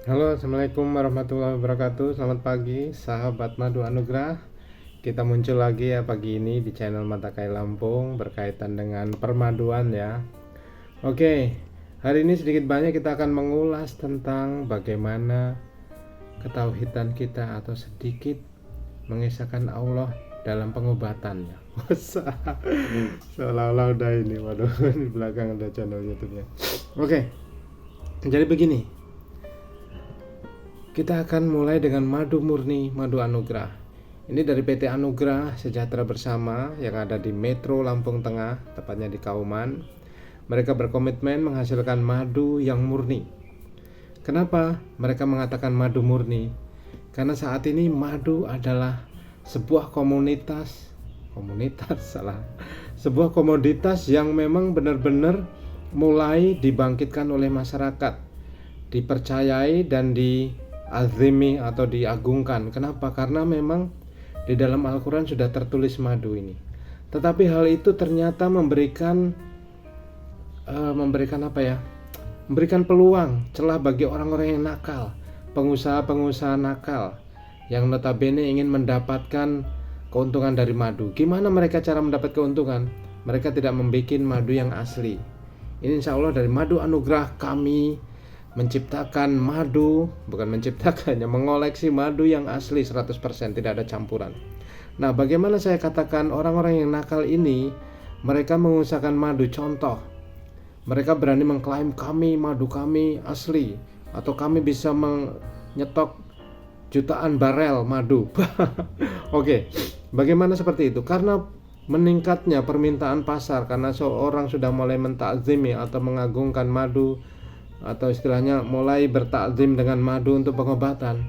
Halo, assalamualaikum warahmatullahi wabarakatuh. Selamat pagi, sahabat Madu Anugrah. Kita muncul lagi ya pagi ini di channel Mata Kai Lampung berkaitan dengan permaduan ya. Oke, hari ini sedikit banyak kita akan mengulas tentang bagaimana ketauhidan kita atau sedikit mengisahkan Allah dalam pengobatannya. Seolah-olah udah ini, waduh, di belakang ada channel YouTube-nya. Oke, jadi begini. Kita akan mulai dengan madu murni, madu anugrah. Ini dari PT Anugrah Sejahtera Bersama yang ada di Metro Lampung Tengah, tepatnya di Kauman. Mereka berkomitmen menghasilkan madu yang murni. Kenapa mereka mengatakan madu murni? Karena saat ini madu adalah sebuah sebuah komoditas yang memang benar-benar mulai dibangkitkan oleh masyarakat, dipercayai dan diazimi atau diagungkan. Kenapa? Karena memang di dalam Al-Quran sudah tertulis madu ini. Tetapi hal itu ternyata memberikan apa ya? Memberikan peluang, celah bagi orang-orang yang nakal, pengusaha-pengusaha nakal yang notabene ingin mendapatkan keuntungan dari madu. Gimana mereka cara mendapat keuntungan? Mereka tidak membuat madu yang asli. Ini insya Allah dari Madu Anugrah kami menciptakan madu, bukan menciptakannya, mengoleksi madu yang asli 100%, tidak ada campuran. Nah, bagaimana saya katakan orang-orang yang nakal ini, mereka mengusahakan madu. Contoh, mereka berani mengklaim madu kami asli, atau kami bisa menyetok jutaan barel madu. Oke, bagaimana seperti itu? Karena meningkatnya permintaan pasar, karena seorang sudah mulai mentakzimi atau mengagungkan madu, atau istilahnya mulai bertakzim dengan madu untuk pengobatan,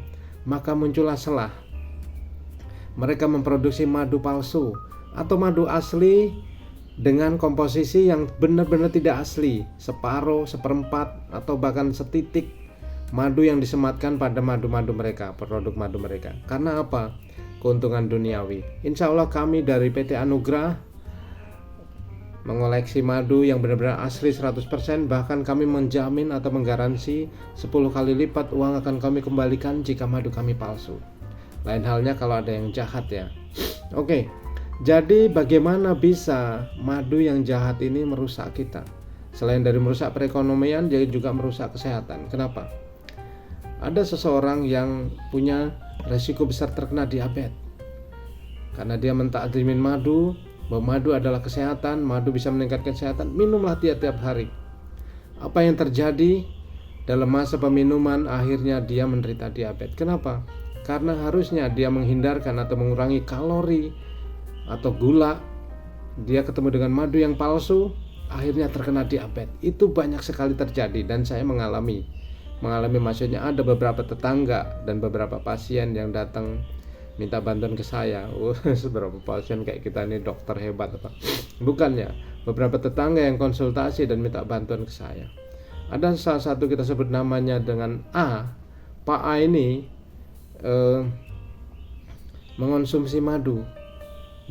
maka muncullah celah. Mereka memproduksi madu palsu atau madu asli dengan komposisi yang benar-benar tidak asli, separuh, seperempat, atau bahkan setitik madu yang disematkan pada madu-madu mereka, produk madu mereka. Karena apa? Keuntungan duniawi. Insya Allah kami dari PT Anugrah mengoleksi madu yang benar-benar asli 100%, bahkan kami menjamin atau menggaransi 10 kali lipat uang akan kami kembalikan jika madu kami palsu. Lain halnya kalau ada yang jahat ya. Oke, jadi bagaimana bisa madu yang jahat ini merusak kita? Selain dari merusak perekonomian, dia juga merusak kesehatan. Kenapa? Ada seseorang yang punya resiko besar terkena diabetes karena dia mentakzimin madu, bahwa madu adalah kesehatan, madu bisa meningkatkan kesehatan, minumlah tiap-tiap hari. Apa yang terjadi dalam masa peminuman, akhirnya dia menderita diabetes. Kenapa? Karena harusnya dia menghindarkan atau mengurangi kalori atau gula, dia ketemu dengan madu yang palsu, akhirnya terkena diabetes. Itu banyak sekali terjadi dan saya mengalami maksudnya ada beberapa tetangga dan beberapa pasien yang datang minta bantuan ke saya. Seberapa pasien kayak kita ini dokter hebat apa? Bukannya, beberapa tetangga yang konsultasi dan minta bantuan ke saya. Ada salah satu, kita sebut namanya dengan A. Pak A ini mengonsumsi madu,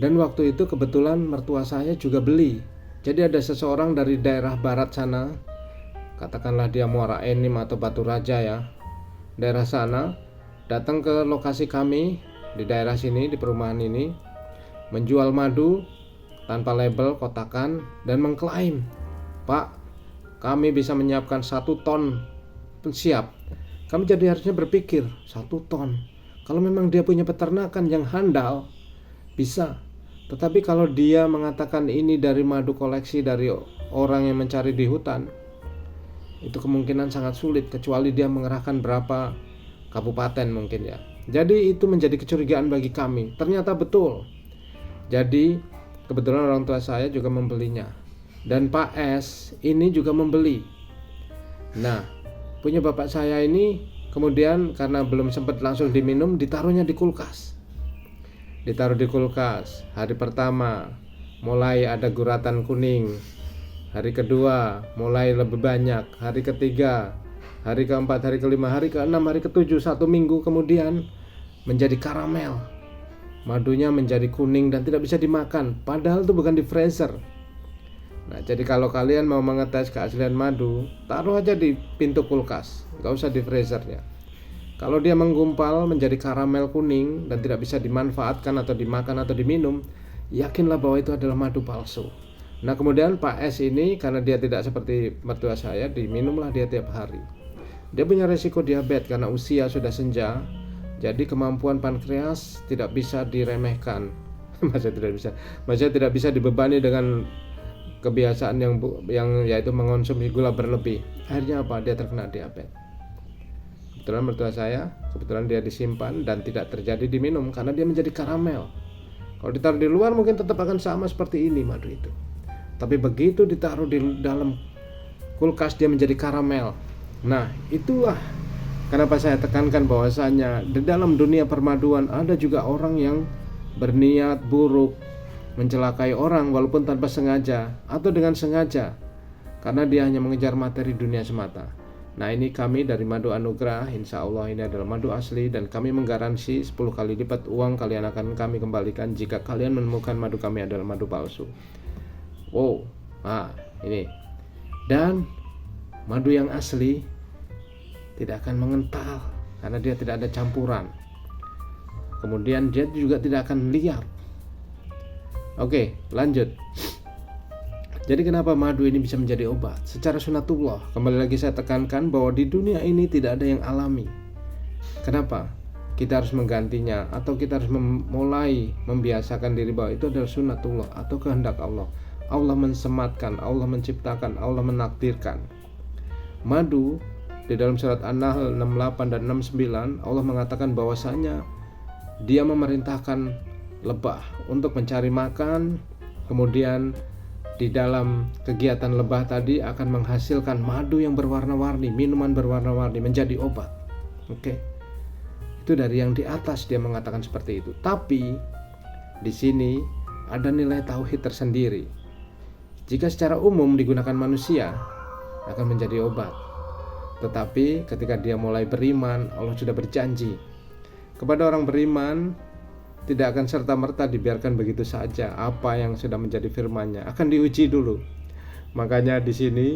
dan waktu itu kebetulan mertua saya juga beli. Jadi ada seseorang dari daerah barat sana, katakanlah dia Muara Enim atau Batu Raja ya, daerah sana, datang ke lokasi kami di daerah sini, di perumahan ini, menjual madu tanpa label, kotakan, dan mengklaim, Pak, kami bisa menyiapkan 1 ton siap. Kami jadi harusnya berpikir 1 ton, kalau memang dia punya peternakan yang handal bisa. Tetapi kalau dia mengatakan ini dari madu koleksi dari orang yang mencari di hutan, itu kemungkinan sangat sulit, kecuali dia mengerahkan berapa kabupaten mungkin ya. Jadi itu menjadi kecurigaan bagi kami. Ternyata betul. Jadi kebetulan orang tua saya juga membelinya, dan Pak S ini juga membeli. Nah, punya bapak saya ini kemudian karena belum sempat langsung diminum, ditaruhnya di kulkas. Ditaruh di kulkas. Hari pertama mulai ada guratan kuning. Hari kedua mulai lebih banyak. Hari ketiga, hari keempat, hari kelima, hari keenam, hari ketujuh, 1 minggu kemudian menjadi karamel. Madunya menjadi kuning dan tidak bisa dimakan, padahal itu bukan di freezer. Nah, jadi kalau kalian mau mengetes keaslian madu, taruh aja di pintu kulkas, gak usah di freezernya. Kalau dia menggumpal menjadi karamel kuning dan tidak bisa dimanfaatkan atau dimakan atau diminum, yakinlah bahwa itu adalah madu palsu. Nah kemudian Pak S ini, karena dia tidak seperti mertua saya, diminumlah dia tiap hari. Dia punya resiko diabetes karena usia sudah senja. Jadi kemampuan pankreas tidak bisa diremehkan. Maksudnya tidak bisa dibebani dengan kebiasaan yang yaitu mengonsumsi gula berlebih. Akhirnya apa? Dia terkena diabetes. Kebetulan mertua saya, kebetulan dia disimpan dan tidak terjadi diminum karena dia menjadi karamel. Kalau ditaruh di luar mungkin tetap akan sama seperti ini madu itu. Tapi begitu ditaruh di dalam kulkas dia menjadi karamel. Nah, itulah kenapa saya tekankan bahwasanya di dalam dunia permaduan ada juga orang yang berniat buruk, mencelakai orang walaupun tanpa sengaja atau dengan sengaja, karena dia hanya mengejar materi dunia semata. Nah ini kami dari Madu Anugrah, insya Allah ini adalah madu asli dan kami menggaransi 10 kali lipat uang kalian akan kami kembalikan jika kalian menemukan madu kami adalah madu palsu. Wow, nah ini. Dan madu yang asli tidak akan mengental karena dia tidak ada campuran. Kemudian dia juga tidak akan liar. Oke, lanjut. Jadi kenapa madu ini bisa menjadi obat? Secara sunatullah, kembali lagi saya tekankan bahwa di dunia ini tidak ada yang alami. Kenapa? Kita harus menggantinya atau kita harus mulai membiasakan diri bahwa itu adalah sunatullah atau kehendak Allah. Allah mensematkan, Allah menciptakan, Allah menakdirkan. Madu di dalam surat An-Nahl 68 dan 69 Allah mengatakan bahwasanya Dia memerintahkan lebah untuk mencari makan, kemudian di dalam kegiatan lebah tadi akan menghasilkan madu yang berwarna-warni, minuman berwarna-warni menjadi obat. Oke. Itu dari yang di atas dia mengatakan seperti itu. Tapi di sini ada nilai tauhid tersendiri. Jika secara umum digunakan manusia akan menjadi obat. Tetapi ketika dia mulai beriman, Allah sudah berjanji kepada orang beriman tidak akan serta-merta dibiarkan begitu saja. Apa yang sudah menjadi firman-Nya akan diuji dulu. Makanya di sini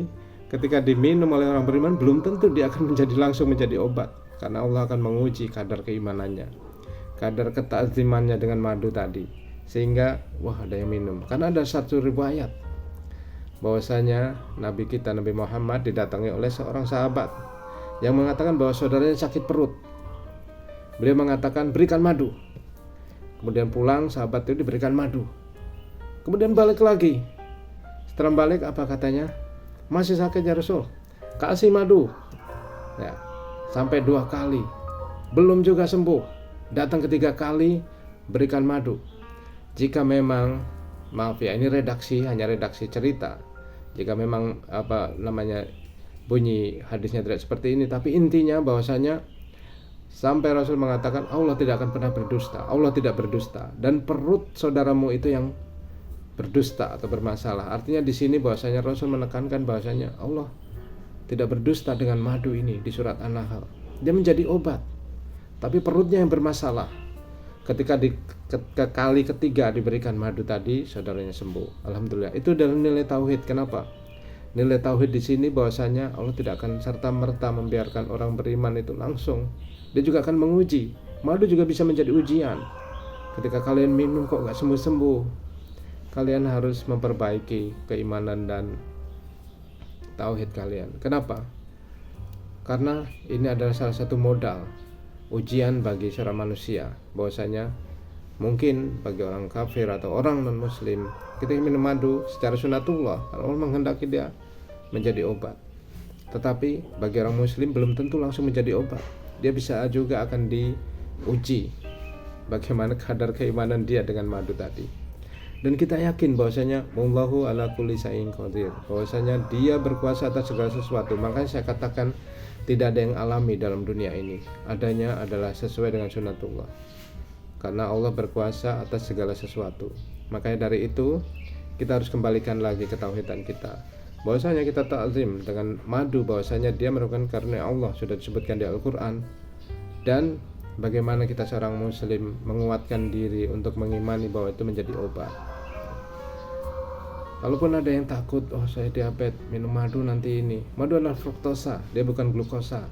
ketika diminum oleh orang beriman belum tentu dia akan langsung menjadi obat, karena Allah akan menguji kadar keimanannya, kadar ketazimannya dengan madu tadi. Sehingga ada yang minum. Karena ada satu riwayat bahwasanya Nabi kita Nabi Muhammad didatangi oleh seorang sahabat yang mengatakan bahwa saudaranya sakit perut. Beliau mengatakan berikan madu. Kemudian pulang sahabat itu diberikan madu. Kemudian balik lagi. Setelah balik apa katanya? Masih sakit ya Rasul, kasih madu. Ya, sampai 2 kali belum juga sembuh. Datang ketiga kali berikan madu. Jika memang, maaf ya ini hanya redaksi cerita. Jika memang bunyi hadisnya tidak seperti ini, tapi intinya bahwasanya sampai Rasul mengatakan Allah tidak akan pernah berdusta, Allah tidak berdusta, dan perut saudaramu itu yang berdusta atau bermasalah. Artinya di sini bahwasanya Rasul menekankan bahwasanya Allah tidak berdusta dengan madu ini di surat An-Nahl. Dia menjadi obat, tapi perutnya yang bermasalah. Ketika di kali ketiga diberikan madu tadi, saudaranya sembuh. Alhamdulillah. Itu adalah nilai tauhid. Kenapa? Nilai tauhid di sini bahwasanya Allah tidak akan serta-merta membiarkan orang beriman itu langsung. Dia juga akan menguji. Madu juga bisa menjadi ujian. Ketika kalian minum kok gak sembuh-sembuh, kalian harus memperbaiki keimanan dan tauhid kalian. Kenapa? Karena ini adalah salah satu modal ujian bagi seorang manusia. Bahwasanya mungkin bagi orang kafir atau orang non muslim, kita minum madu secara sunatullah, Allah menghendaki dia menjadi obat. Tetapi bagi orang muslim belum tentu langsung menjadi obat. Dia bisa juga akan diuji bagaimana kadar keimanan dia dengan madu tadi. Dan kita yakin bahwasanya wallahu ala kulli syai'in qadir, bahwasanya dia berkuasa atas segala sesuatu. Makanya saya katakan tidak ada yang alami dalam dunia ini. Adanya adalah sesuai dengan sunatullah. Karena Allah berkuasa atas segala sesuatu. Makanya dari itu kita harus kembalikan lagi ketauhidan kita. Bahwasanya kita ta'zim dengan madu, bahwasanya dia merupakan karunia Allah, sudah disebutkan di Al-Quran. Dan bagaimana kita seorang muslim menguatkan diri untuk mengimani bahwa itu menjadi obat. Kalaupun ada yang takut, saya diabetes, minum madu nanti ini. Madu adalah fruktosa, dia bukan glukosa.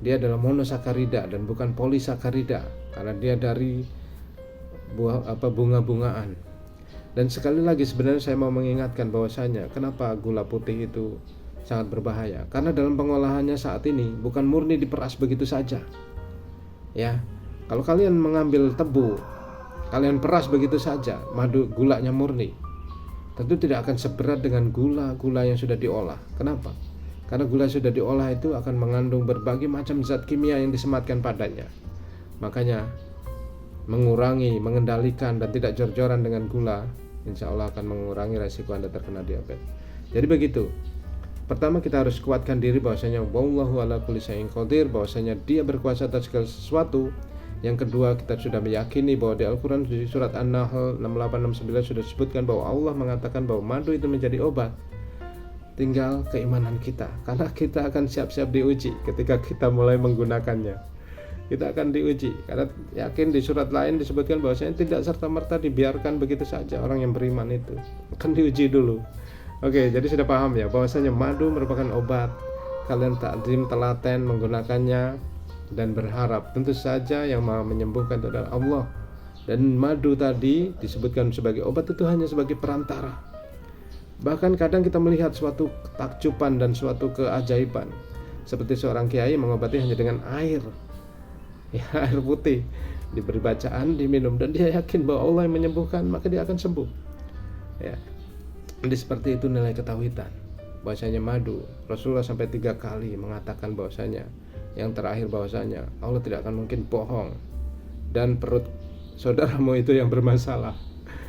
dia adalah monosakarida dan bukan polisakarida karena dia dari bunga-bungaan. Dan sekali lagi sebenarnya saya mau mengingatkan bahwasanya kenapa gula putih itu sangat berbahaya, karena dalam pengolahannya saat ini bukan murni diperas begitu saja. Ya, kalau kalian mengambil tebu, kalian peras begitu saja, gulanya murni, tentu tidak akan seberat dengan gula-gula yang sudah diolah. Kenapa? Karena gula yang sudah diolah itu akan mengandung berbagai macam zat kimia yang disematkan padanya. Makanya mengurangi, mengendalikan dan tidak jor-joran dengan gula, insya Allah akan mengurangi resiko Anda terkena diabetes. Jadi begitu. Pertama, kita harus kuatkan diri bahwasanya wallahu ala kulli syai'in qadir, bahwasanya Dia berkuasa atas segala sesuatu. Yang kedua, kita sudah meyakini bahwa di Al-Quran di surat An-Nahl 68-69 sudah disebutkan bahwa Allah mengatakan bahwa madu itu menjadi obat. Tinggal keimanan kita, karena kita akan siap-siap diuji ketika kita mulai menggunakannya. Kita akan diuji, karena yakin di surat lain disebutkan bahwasanya tidak serta-merta dibiarkan begitu saja orang yang beriman itu akan diuji dulu. Oke, jadi sudah paham ya bahwasanya madu merupakan obat. Kalian takdim telaten menggunakannya dan berharap tentu saja yang Maha menyembuhkan itu adalah Allah. Dan madu tadi disebutkan sebagai obat itu hanya sebagai perantara. Bahkan kadang kita melihat suatu takjuban dan suatu keajaiban, seperti seorang kiai mengobati hanya dengan air, ya, air putih, diberi bacaan, diminum, dan dia yakin bahwa Allah yang menyembuhkan, maka dia akan sembuh. Ya, jadi seperti itu nilai ketauhidan. Bahwasanya madu, Rasulullah sampai 3 kali mengatakan bahwasanya yang terakhir bahwasanya Allah tidak akan mungkin bohong dan perut saudaramu itu yang bermasalah.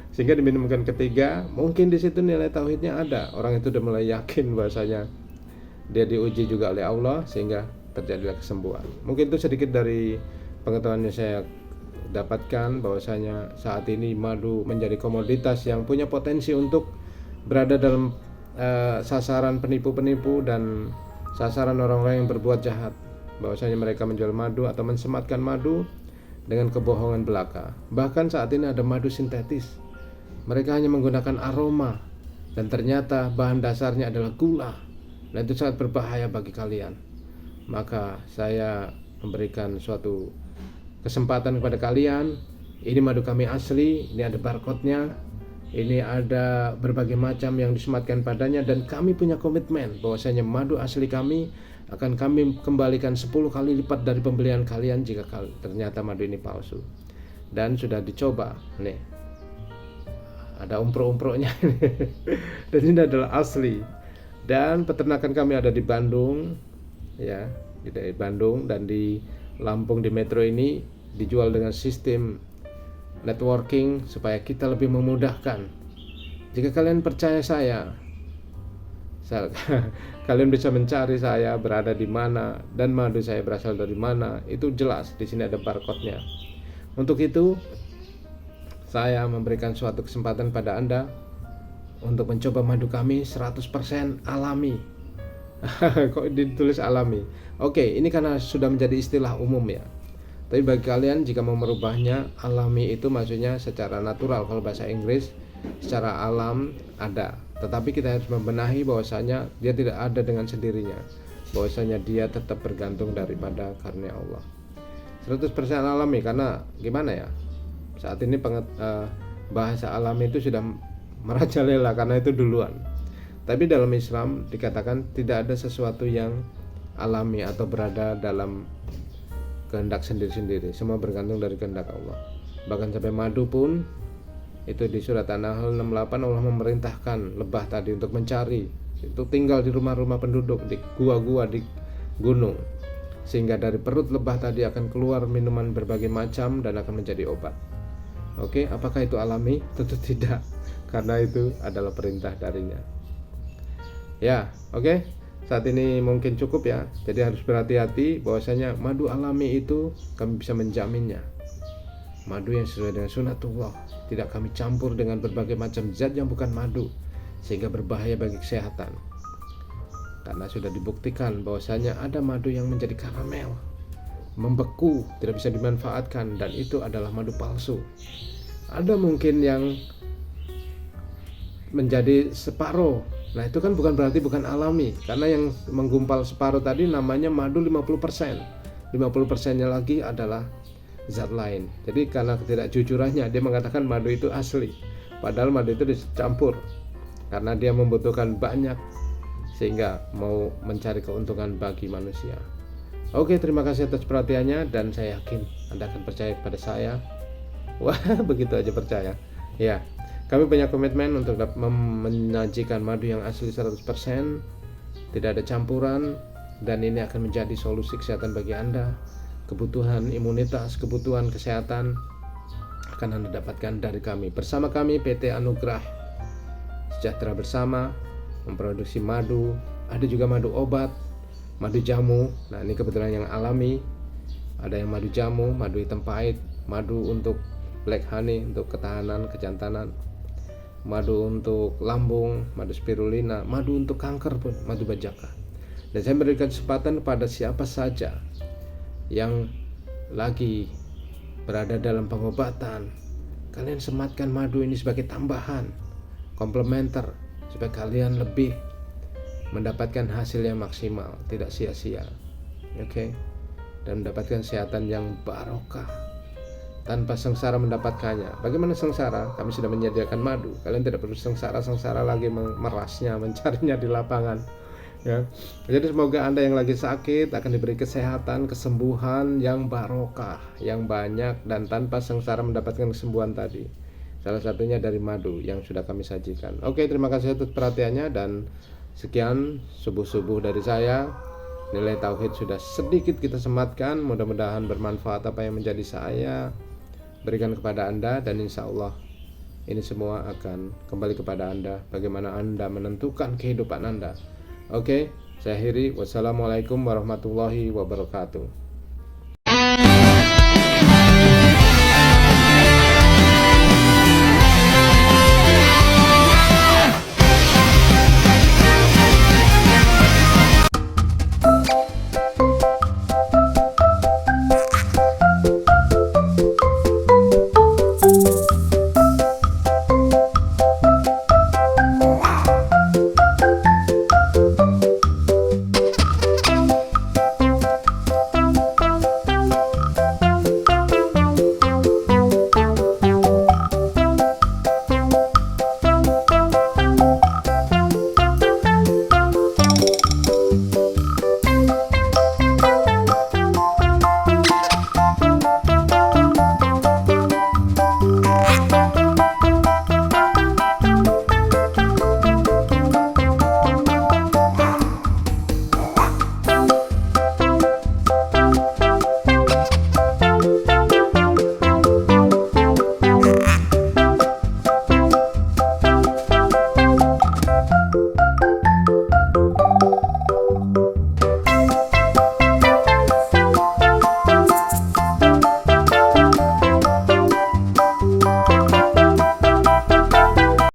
Sehingga diminumkan ketiga, mungkin di situ nilai tauhidnya ada. Orang itu sudah mulai yakin bahwasanya dia diuji juga oleh Allah sehingga terjadilah kesembuhan. Mungkin itu sedikit dari pengetahuan yang saya dapatkan bahwasanya saat ini madu menjadi komoditas yang punya potensi untuk berada dalam sasaran penipu-penipu dan sasaran orang-orang yang berbuat jahat. Bahwasanya mereka menjual madu atau mensematkan madu dengan kebohongan belaka. Bahkan saat ini ada madu sintetis. Mereka hanya menggunakan aroma dan ternyata bahan dasarnya adalah gula. Dan itu sangat berbahaya bagi kalian. Maka saya memberikan suatu kesempatan kepada kalian. Ini madu kami asli, ini ada barcode-nya, ini ada berbagai macam yang disematkan padanya, dan kami punya komitmen bahwasanya madu asli kami akan kami kembalikan 10 kali lipat dari pembelian kalian jika ternyata madu ini palsu. Dan sudah dicoba, nih ada umprok-umproknya dan ini adalah asli. Dan peternakan kami ada di Bandung, ya, di Bandung, dan di Lampung di Metro ini dijual dengan sistem networking supaya kita lebih memudahkan. Jika kalian percaya saya kalian bisa mencari saya berada di mana dan madu saya berasal dari mana, itu jelas di sini ada barcode-nya. Untuk itu saya memberikan suatu kesempatan pada Anda untuk mencoba madu kami 100% alami. Kok ditulis alami? Oke, ini karena sudah menjadi istilah umum ya. Tapi bagi kalian jika mau merubahnya, alami itu maksudnya secara natural. Kalau bahasa Inggris secara alam ada. Tetapi kita harus membenahi bahwasanya dia tidak ada dengan sendirinya. Bahwasanya dia tetap bergantung daripada karunia Allah. 100% alami, karena gimana ya? Saat ini bahasa alami itu sudah merajalela karena itu duluan. Tapi dalam Islam dikatakan tidak ada sesuatu yang alami atau berada dalam kehendak sendiri-sendiri. Semua bergantung dari kehendak Allah. Bahkan sampai madu pun itu di surat An-Nahl 68 Allah memerintahkan lebah tadi untuk mencari. Itu tinggal di rumah-rumah penduduk, di gua-gua, di gunung. Sehingga dari perut lebah tadi akan keluar minuman berbagai macam dan akan menjadi obat. Oke, apakah itu alami? Tentu tidak, karena itu adalah perintah darinya. Ya, oke. Saat ini mungkin cukup ya. Jadi harus berhati-hati bahwasanya madu alami itu kami bisa menjaminnya. Madu yang sesuai dengan sunatullah, tidak kami campur dengan berbagai macam zat yang bukan madu sehingga berbahaya bagi kesehatan. Karena sudah dibuktikan bahwasanya ada madu yang menjadi karamel, membeku, tidak bisa dimanfaatkan, dan itu adalah madu palsu. Ada mungkin yang menjadi separuh. Nah, itu kan bukan berarti bukan alami, karena yang menggumpal separuh tadi namanya madu 50%. 50%-nya lagi adalah zat lain. Jadi karena ketidakjujurannya dia mengatakan madu itu asli, padahal madu itu dicampur karena dia membutuhkan banyak sehingga mau mencari keuntungan bagi manusia. Oke, terima kasih atas perhatiannya dan saya yakin Anda akan percaya kepada saya. Wah, begitu aja percaya. Ya, kami punya komitmen untuk menyajikan madu yang asli 100%, tidak ada campuran, dan ini akan menjadi solusi kesehatan bagi Anda. Kebutuhan imunitas, kebutuhan kesehatan akan Anda dapatkan dari kami. Bersama kami PT Anugrah Sejahtera Bersama memproduksi madu, ada juga madu obat, madu jamu. Nah, ini kebetulan yang alami. Ada yang madu jamu, madu hitam pahit, madu untuk black honey untuk ketahanan kejantanan, madu untuk lambung, madu spirulina, madu untuk kanker pun, madu bajaka. Dan saya memberikan kesempatan kepada siapa saja yang lagi berada dalam pengobatan, kalian sematkan madu ini sebagai tambahan, komplementer, supaya kalian lebih mendapatkan hasil yang maksimal, tidak sia-sia. Oke? Dan mendapatkan kesehatan yang barokah tanpa sengsara mendapatkannya. Bagaimana sengsara? Kami sudah menyediakan madu. Kalian tidak perlu sengsara lagi merasnya, mencarinya di lapangan. Ya. Jadi semoga Anda yang lagi sakit akan diberi kesehatan, kesembuhan yang barokah, yang banyak dan tanpa sengsara mendapatkan kesembuhan tadi. Salah satunya dari madu yang sudah kami sajikan. Oke, terima kasih atas perhatiannya dan sekian subuh-subuh dari saya. Nilai tauhid sudah sedikit kita sematkan, mudah-mudahan bermanfaat apa yang menjadi saya berikan kepada Anda, dan insya Allah ini semua akan kembali kepada Anda, bagaimana Anda menentukan kehidupan Anda. Oke, saya akhiri. Wassalamualaikum warahmatullahi wabarakatuh.